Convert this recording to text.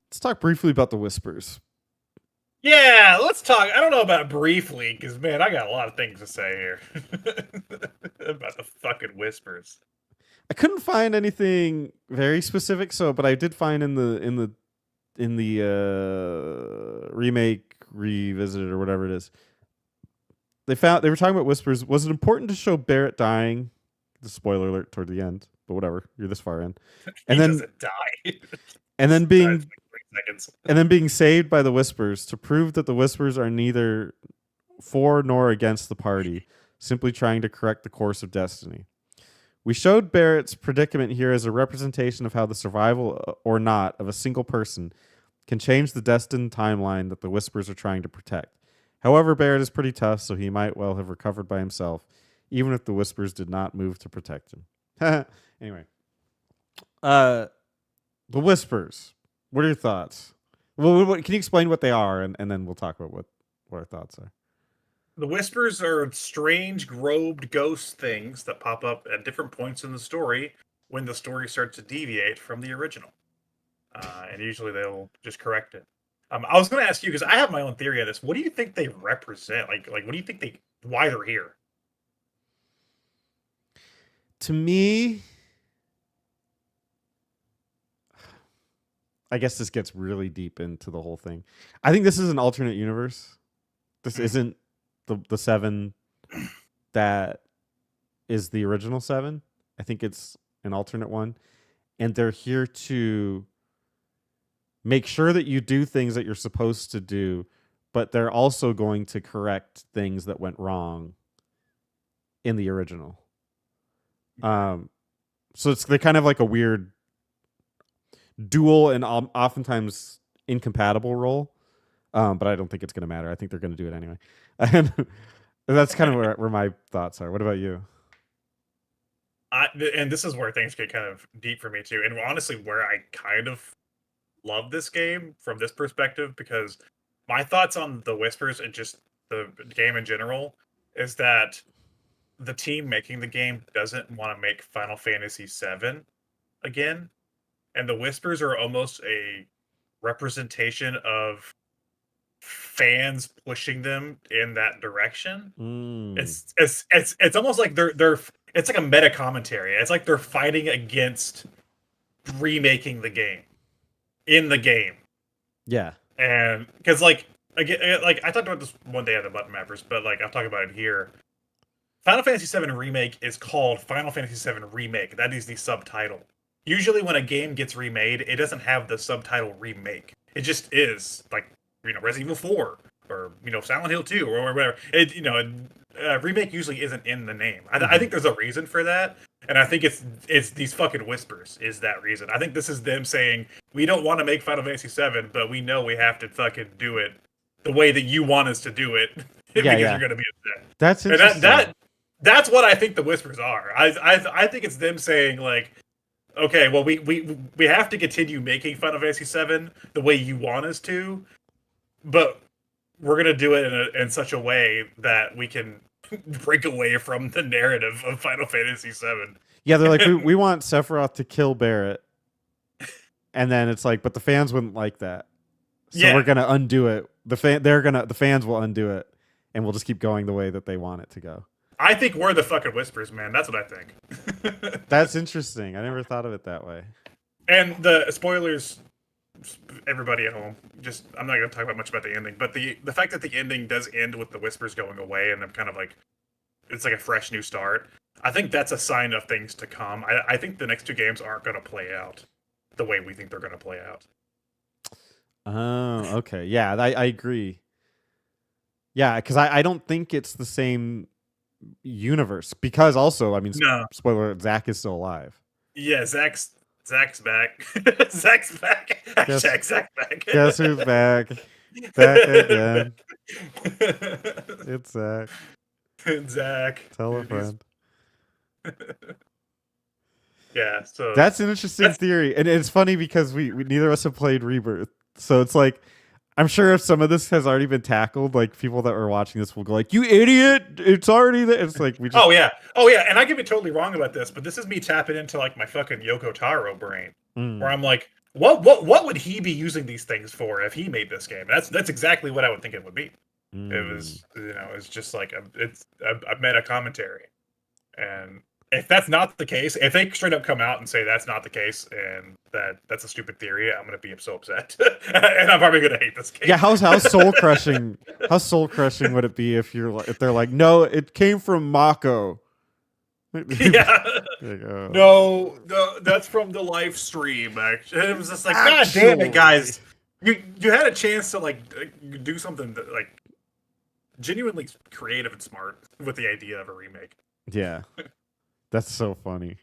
Let's talk briefly about the Whispers. Yeah, let's talk. I don't know about briefly, because man, I got a lot of things to say here about the fucking Whispers. I couldn't find anything very specific, but I did find in the remake revisited or whatever it is. They were talking about Whispers. Was it important to show Barrett dying? The spoiler alert toward the end, but whatever. You're this far in, He doesn't die. and then being Dies in like 3 seconds. and then being saved by the Whispers to prove that the Whispers are neither for nor against the party, simply trying to correct the course of destiny. We showed Barrett's predicament here as a representation of how the survival or not of a single person can change the destined timeline that the Whispers are trying to protect. However, Barrett is pretty tough, so he might well have recovered by himself, even if the Whispers did not move to protect him. Anyway. The Whispers. What are your thoughts? Well, can you explain what they are, and then we'll talk about what our thoughts are. The Whispers are strange, robed ghost things that pop up at different points in the story when the story starts to deviate from the original. And usually they'll just correct it. I was going to ask you, because I have my own theory of this. What do you think they represent? Like, what do you think why they're here? To me, I guess this gets really deep into the whole thing. I think this is an alternate universe. This isn't the 7 that is the original 7. I think it's an alternate one. And they're here to make sure that you do things that you're supposed to do, but they're also going to correct things that went wrong in the original. So they're kind of like a weird dual and oftentimes incompatible role. But I don't think it's going to matter. I think they're going to do it anyway. And that's kind of where my thoughts are. What about you? And this is where things get kind of deep for me too. And honestly, where I kind of love this game from this perspective, because my thoughts on the Whispers and just the game in general is that the team making the game doesn't want to make Final Fantasy VII again. And the Whispers are almost a representation of fans pushing them in that direction. It's almost like they're it's like a meta commentary. It's like they're fighting against remaking the game in the game. Yeah. And because like again, like I talked about this one day at the Button Mappers, but like I'll talk about it here. Final Fantasy VII Remake is called Final Fantasy VII Remake. That is the subtitle. Usually when a game gets remade, it doesn't have the subtitle remake. It just is like, Resident Evil 4 or, Silent Hill 2 or whatever. Remake usually isn't in the name. I think there's a reason for that. And I think it's these fucking Whispers is that reason. I think this is them saying, we don't want to make Final Fantasy VII, but we know we have to fucking do it the way that you want us to do it. Because you're going to be upset. That's interesting. And that's what I think the Whispers are. I think it's them saying, like, okay, well, we have to continue making Final Fantasy VII the way you want us to, but we're going to do it in such a way that we can break away from the narrative of Final Fantasy VII. Yeah, they're like, we want Sephiroth to kill Barrett. And then it's like, but the fans wouldn't like that. So we're going to undo it. The fans will undo it, and we'll just keep going the way that they want it to go. I think we're the fucking Whispers, man. That's what I think. That's interesting. I never thought of it that way. And the spoilers, everybody at home, I'm not going to talk about much about the ending, but the fact that the ending does end with the Whispers going away and them kind of like, it's like a fresh new start, I think that's a sign of things to come. I think the next 2 games aren't going to play out the way we think they're going to play out. Oh, okay. Yeah, I agree. Yeah, because I don't think it's the same universe, because also, I mean, spoiler, Zack is still alive. Yeah, Zack's back. Zack's back. Zack's back. Guess who's back? Back again. It's Zack. Zack. Tell a friend. Yeah, so that's an interesting theory, and it's funny because we neither of us have played Rebirth, so it's like I'm sure if some of this has already been tackled, like people that were watching this will go like, "You idiot! It's already there." It's like we just. Oh yeah, and I could be totally wrong about this, but this is me tapping into like my fucking Yoko Taro brain, where I'm like, what would he be using these things for if he made this game? That's exactly what I would think it would be. It was, it's just like it's a meta commentary, and if that's not the case, if they straight up come out and say that's not the case and that's a stupid theory, I'm gonna be so upset, and I'm probably gonna hate this game. Yeah, how soul crushing? How soul crushing would it be if if they're like, no, it came from Mako. Yeah. Like, oh. No, that's from the live stream. Actually, it was just like, God damn it, guys! You had a chance to like do something that, like genuinely creative and smart with the idea of a remake. Yeah, that's so funny.